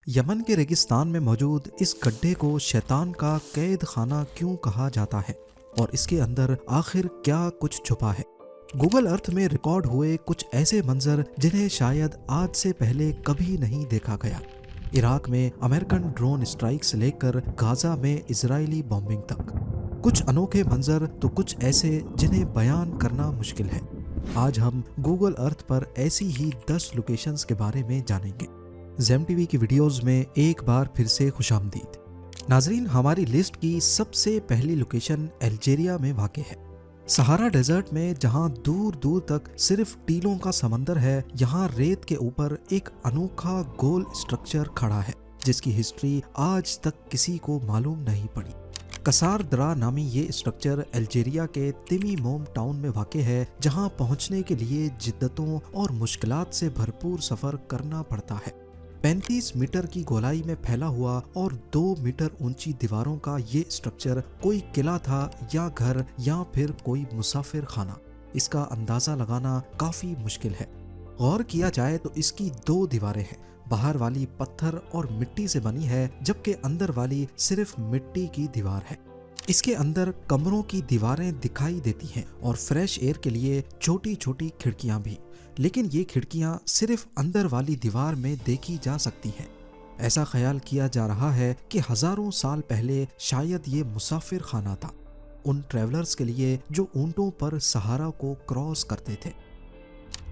Yemen के रेगिस्तान में मौजूद इस गड्ढे को शैतान का कैद खाना क्यों कहा जाता है और इसके अंदर आखिर क्या कुछ छुपा है। गूगल अर्थ में रिकॉर्ड हुए कुछ ऐसे मंजर जिन्हें शायद आज से पहले कभी नहीं देखा गया। इराक में अमेरिकन ड्रोन स्ट्राइक से लेकर गाजा में इजरायली बॉम्बिंग तक कुछ अनोखे मंजर तो कुछ ऐसे जिन्हें बयान करना मुश्किल है। आज हम गूगल अर्थ पर ऐसी ही 10 लोकेशंस के बारे में जानेंगे। ज़ेम टीवी की वीडियोस में एक बार फिर से खुशामदीद। नाजरीन, हमारी लिस्ट की सबसे पहली लोकेशन अल्जीरिया में वाक़ है। सहारा डेजर्ट में जहां दूर दूर तक सिर्फ टीलों का समंदर है, यहां रेत के ऊपर एक अनोखा गोल स्ट्रक्चर खड़ा है जिसकी हिस्ट्री आज तक किसी को मालूम नहीं पड़ी। कसार दरा नामी ये स्ट्रक्चर अल्जीरिया के तिमी मोम टाउन में वाक़ है, जहां पहुंचने के लिए जिद्दतों और मुश्किलात से भरपूर सफ़र करना पड़ता है। 35 मीटर की गोलाई में फैला हुआ और 2 मीटर ऊंची दीवारों का ये स्ट्रक्चर कोई किला था या घर या फिर कोई मुसाफिर खाना, इसका अंदाज़ा लगाना काफ़ी मुश्किल है। गौर किया जाए तो इसकी 2 दीवारें हैं। बाहर वाली पत्थर और मिट्टी से बनी है जबकि अंदर वाली सिर्फ मिट्टी की दीवार है। इसके अंदर कमरों की दीवारें दिखाई देती हैं और फ्रेश एयर के लिए छोटी छोटी खिड़कियां भी, लेकिन ये खिड़कियां सिर्फ अंदर वाली दीवार में देखी जा सकती हैं। ऐसा ख्याल किया जा रहा है कि हजारों साल पहले शायद ये मुसाफिर खाना था, उन ट्रैवलर्स के लिए जो ऊंटों पर सहारा को क्रॉस करते थे।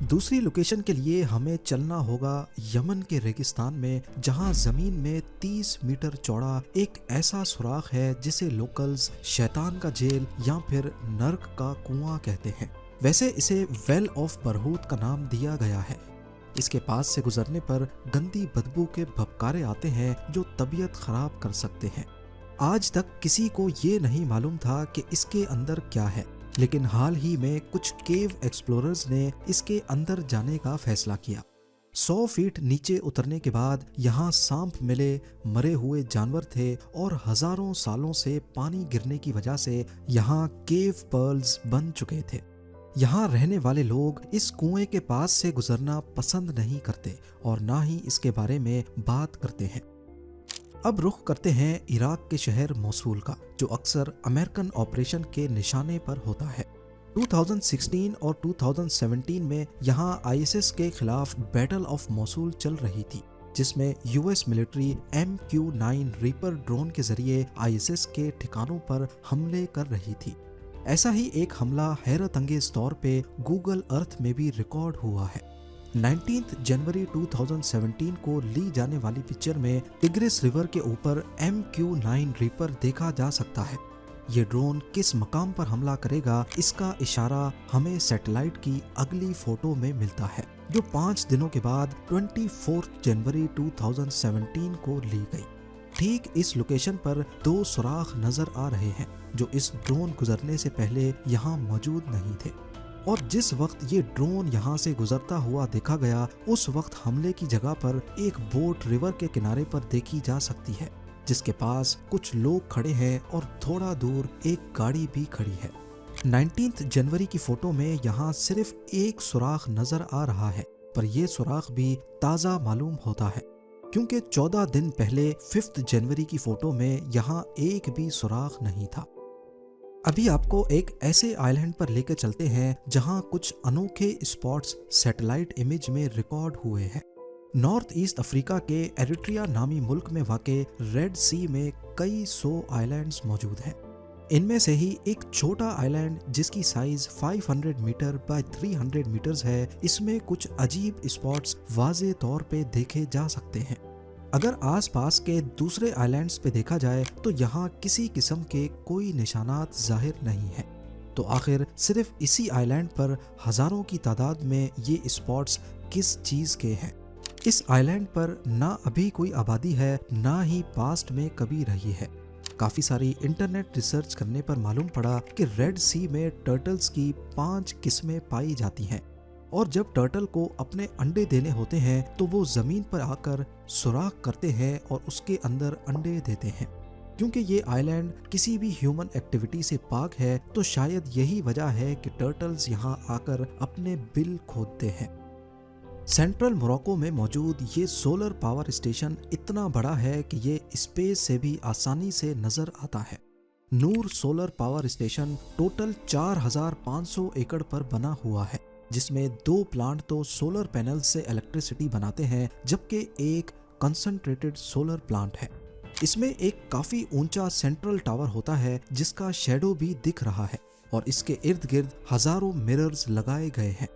दूसरी लोकेशन के लिए हमें चलना होगा यमन के रेगिस्तान में, जहां जमीन में 30 मीटर चौड़ा एक ऐसा सुराख है जिसे लोकल्स शैतान का जेल या फिर नर्क का कुआं कहते हैं। वैसे इसे वेल ऑफ बरहूत का नाम दिया गया है। इसके पास से गुजरने पर गंदी बदबू के भपकारे आते हैं जो तबीयत खराब कर सकते हैं। आज तक किसी को ये नहीं मालूम था कि इसके अंदर क्या है, लेकिन हाल ही में कुछ केव एक्सप्लोरर्स ने इसके अंदर जाने का फैसला किया। 100 फीट नीचे उतरने के बाद यहाँ सांप मिले, मरे हुए जानवर थे और हजारों सालों से पानी गिरने की वजह से यहाँ केव पर्ल्स बन चुके थे। यहाँ रहने वाले लोग इस कुएं के पास से गुजरना पसंद नहीं करते और ना ही इसके बारे में बात करते हैं। अब रुख करते हैं इराक के शहर मोसूल का, जो अक्सर अमेरिकन ऑपरेशन के निशाने पर होता है। 2016 और 2017 में यहाँ आईएसएस के खिलाफ बैटल ऑफ मोसूल चल रही थी, जिसमें US military MQ-9 reaper drone के जरिए आईएसएस के ठिकानों पर हमले कर रही थी। ऐसा ही एक हमला हैरत अंगेज तौर पे गूगल अर्थ में भी रिकॉर्ड हुआ है। 19 जनवरी 2017 को ली जाने वाली पिक्चर में टिग्रिस रिवर के ऊपर MQ-9 रीपर देखा जा सकता है। ये ड्रोन किस मकाम पर हमला करेगा, इसका इशारा हमें सैटेलाइट की अगली फोटो में मिलता है, जो 5 दिनों के बाद 24 जनवरी 2017 को ली गई। ठीक इस लोकेशन पर 2 सुराख नजर आ रहे हैं जो इस ड्रोन गुजरने से पहले यहाँ मौजूद नहीं थे, और जिस वक्त ये ड्रोन यहाँ से गुजरता हुआ देखा गया उस वक्त हमले की जगह पर एक बोट रिवर के किनारे पर देखी जा सकती है, जिसके पास कुछ लोग खड़े हैं और थोड़ा दूर एक गाड़ी भी खड़ी है। 19 जनवरी की फोटो में यहाँ सिर्फ एक सुराख नजर आ रहा है, पर यह सुराख भी ताज़ा मालूम होता है क्योंकि 14 दिन पहले 5 जनवरी की फोटो में यहाँ एक भी सुराख नहीं था। अभी आपको एक ऐसे आइलैंड पर लेकर चलते हैं जहां कुछ अनोखे स्पॉट्स सैटेलाइट इमेज में रिकॉर्ड हुए हैं। नॉर्थ ईस्ट अफ्रीका के एरिट्रिया नामी मुल्क में वाक़े रेड सी में कई 100 आइलैंड्स मौजूद हैं। इनमें से ही एक छोटा आइलैंड जिसकी साइज 500 मीटर बाय 300 मीटर्स है, इसमें कुछ अजीब स्पॉट्स वाज़े तौर पे देखे जा सकते हैं। अगर आसपास के दूसरे आइलैंड्स पे देखा जाए तो यहाँ किसी किस्म के कोई निशानात जाहिर नहीं है, तो आखिर सिर्फ इसी आइलैंड पर हजारों की तादाद में ये स्पॉट्स किस चीज़ के हैं। इस आइलैंड पर ना अभी कोई आबादी है, ना ही पास्ट में कभी रही है। काफ़ी सारी इंटरनेट रिसर्च करने पर मालूम पड़ा कि रेड सी में टर्टल्स की 5 किस्में पाई जाती हैं, और जब टर्टल को अपने अंडे देने होते हैं तो वो जमीन पर आकर सुराख करते हैं और उसके अंदर अंडे देते हैं। क्योंकि ये आइलैंड किसी भी ह्यूमन एक्टिविटी से पाक है, तो शायद यही वजह है कि टर्टल्स यहाँ आकर अपने बिल खोदते हैं। सेंट्रल मोरक्को में मौजूद ये सोलर पावर स्टेशन इतना बड़ा है कि ये स्पेस से भी आसानी से नजर आता है। नूर सोलर पावर स्टेशन टोटल 4500 एकड़ पर बना हुआ है, जिसमें 2 प्लांट तो सोलर पैनल से इलेक्ट्रिसिटी बनाते हैं, जबकि एक कंसंट्रेटेड सोलर प्लांट है। इसमें एक काफी ऊंचा सेंट्रल टावर होता है जिसका शैडो भी दिख रहा है, और इसके इर्द गिर्द हजारों मिरर्स लगाए गए हैं।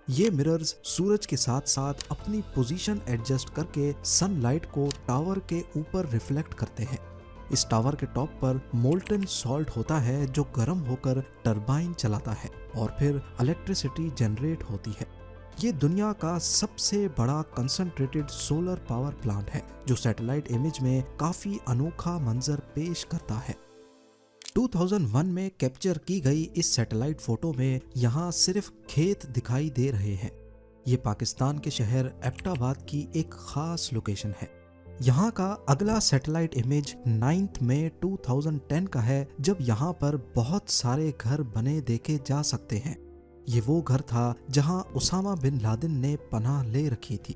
ये मिरर्स सूरज के साथ साथ अपनी पोजीशन एडजस्ट करके सनलाइट को टावर के ऊपर रिफ्लेक्ट करते हैं। इस टावर के टॉप पर मोल्टन सॉल्ट होता है जो गर्म होकर टरबाइन चलाता है और फिर इलेक्ट्रिसिटी जनरेट होती है। ये दुनिया का सबसे बड़ा कंसंट्रेटेड सोलर पावर प्लांट है जो सैटेलाइट इमेज में काफी अनोखा मंजर पेश करता है। 2001 में कैप्चर की गई इस सैटेलाइट फोटो में यहाँ सिर्फ खेत दिखाई दे रहे हैं। ये पाकिस्तान के शहर एबटाबाद की एक खास लोकेशन है। यहाँ का अगला सैटेलाइट इमेज 9 मई 2010 का है, जब यहाँ पर बहुत सारे घर बने देखे जा सकते हैं। ये वो घर था जहाँ उसामा बिन लादेन ने पनाह ले रखी थी।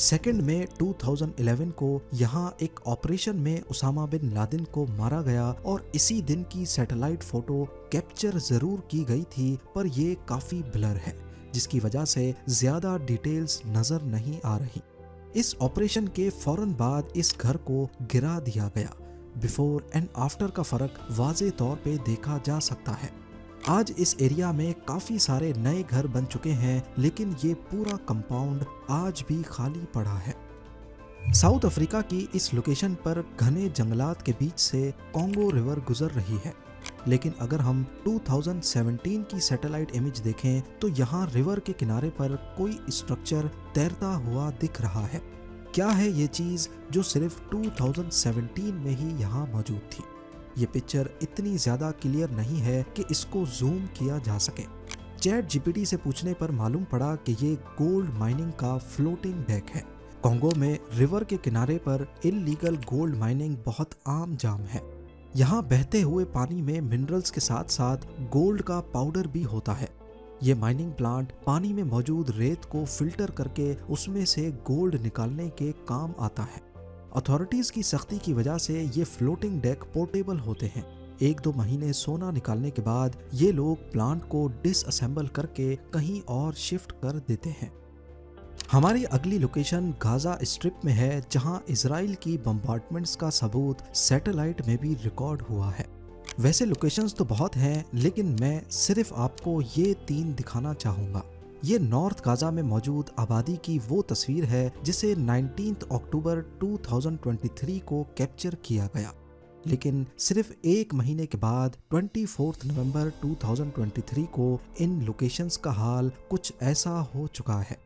2 मई 2011 को यहाँ एक ऑपरेशन में उसामा बिन लादेन को मारा गया और इसी दिन की सैटेलाइट फोटो कैप्चर जरूर की गई थी, पर ये काफी ब्लर है, जिसकी वजह से ज्यादा डिटेल्स नजर नहीं आ रही। इस ऑपरेशन के फौरन बाद इस घर को गिरा दिया गया। बिफोर एंड आफ्टर का फर्क वाज़े तौर पे देखा जा सकता है। आज इस एरिया में काफी सारे नए घर बन चुके हैं, लेकिन ये पूरा कंपाउंड आज भी खाली पड़ा है। साउथ अफ्रीका की इस लोकेशन पर घने जंगलात के बीच से कॉन्गो रिवर गुजर रही है, लेकिन अगर हम 2017 की सैटेलाइट इमेज देखें तो यहाँ रिवर के किनारे पर कोई स्ट्रक्चर तैरता हुआ दिख रहा है। क्या है ये चीज जो सिर्फ 2017 में ही यहाँ मौजूद थी? ये पिक्चर इतनी ज्यादा क्लियर नहीं है कि इसको जूम किया जा सके। चैट जीपीटी से पूछने पर मालूम पड़ा कि ये गोल्ड माइनिंग का फ्लोटिंग डेक है। कॉन्गो में रिवर के किनारे पर इल्लीगल गोल्ड माइनिंग बहुत आम जाम है। यहाँ बहते हुए पानी में मिनरल्स के साथ साथ गोल्ड का पाउडर भी होता है। ये माइनिंग प्लांट पानी में मौजूद रेत को फिल्टर करके उसमें से गोल्ड निकालने के काम आता है। अथॉरिटीज की सख्ती की वजह से ये फ्लोटिंग डेक पोर्टेबल होते हैं। 1-2 महीने सोना निकालने के बाद ये लोग प्लांट को डिसअसेंबल करके कहीं और शिफ्ट कर देते हैं। हमारी अगली लोकेशन गाजा स्ट्रिप में है, जहां इजराइल की बम्बार्डमेंट्स का सबूत सैटेलाइट में भी रिकॉर्ड हुआ है। वैसे लोकेशंस तो बहुत हैं, लेकिन मैं सिर्फ आपको ये 3 दिखाना चाहूँगा। ये नॉर्थ गाजा में मौजूद आबादी की वो तस्वीर है जिसे 19 अक्टूबर 2023 को कैप्चर किया गया, लेकिन सिर्फ 1 महीने के बाद 24 नवंबर 2023 को इन लोकेशंस का हाल कुछ ऐसा हो चुका है।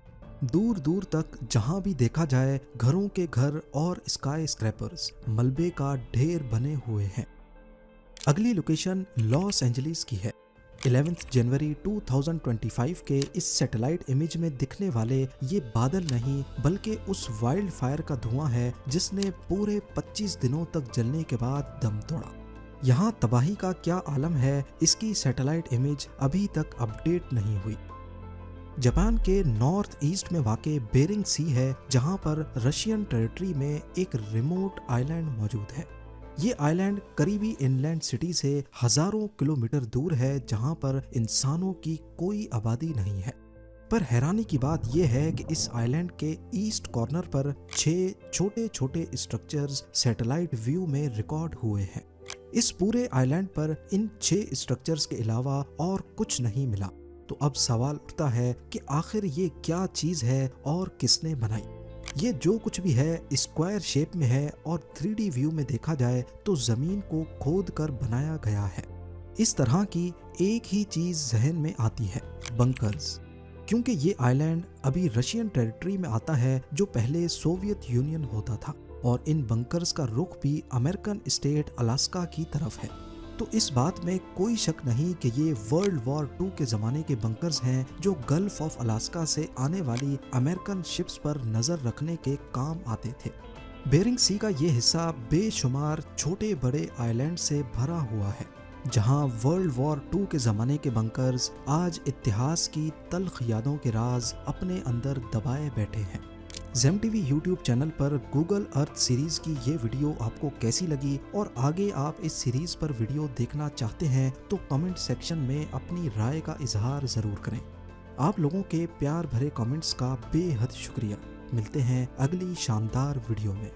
दूर दूर तक जहां भी देखा जाए घरों के घर और स्काई स्क्रैपर्स मलबे का ढेर बने हुए हैं। अगली लोकेशन लॉस एंजलिस की है। 11 जनवरी 2025 के इस सैटेलाइट इमेज में दिखने वाले ये बादल नहीं, बल्कि उस वाइल्ड फायर का धुआं है जिसने पूरे 25 दिनों तक जलने के बाद दम तोड़ा। यहाँ तबाही का क्या आलम है, इसकी सैटेलाइट इमेज अभी तक अपडेट नहीं हुई। जापान के नॉर्थ ईस्ट में वाक़े बेरिंग सी है, जहाँ पर रशियन टेरिटरी में एक रिमोट आइलैंड मौजूद है। ये आइलैंड करीबी इनलैंड सिटी से हजारों किलोमीटर दूर है, जहां पर इंसानों की कोई आबादी नहीं है। पर हैरानी की बात यह है कि इस आइलैंड के ईस्ट कॉर्नर पर 6 छोटे छोटे स्ट्रक्चर्स सैटेलाइट व्यू में रिकॉर्ड हुए हैं। इस पूरे आइलैंड पर इन 6 स्ट्रक्चर्स के अलावा और कुछ नहीं मिला। तो अब सवाल उठता है कि आखिर ये क्या चीज है और किसने बनाई? ये जो कुछ भी है स्क्वायर शेप में है और 3D व्यू में देखा जाए तो जमीन को खोद कर बनाया गया है। इस तरह की एक ही चीज जहन में आती है, बंकर्स। क्योंकि ये आइलैंड अभी रशियन टेरिटरी में आता है जो पहले सोवियत यूनियन होता था, और इन बंकर्स का रुख भी अमेरिकन स्टेट अलास्का की तरफ है। तो इस बात में कोई शक नहीं कि ये वर्ल्ड वॉर 2 के ज़माने के बंकर्स हैं जो गल्फ ऑफ अलास्का से आने वाली अमेरिकन शिप्स पर नज़र रखने के काम आते थे। बेरिंग सी का ये हिस्सा बेशुमार छोटे बड़े आइलैंड से भरा हुआ है। जहां वर्ल्ड वॉर 2 के ज़माने के बंकर्स आज इतिहास की तल्ख यादों के राज अपने अंदर दबाए बैठे हैं। ज़ेम टीवी यूट्यूब चैनल पर गूगल अर्थ सीरीज़ की ये वीडियो आपको कैसी लगी और आगे आप इस सीरीज़ पर वीडियो देखना चाहते हैं तो कमेंट सेक्शन में अपनी राय का इजहार ज़रूर करें। आप लोगों के प्यार भरे कमेंट्स का बेहद शुक्रिया। मिलते हैं अगली शानदार वीडियो में।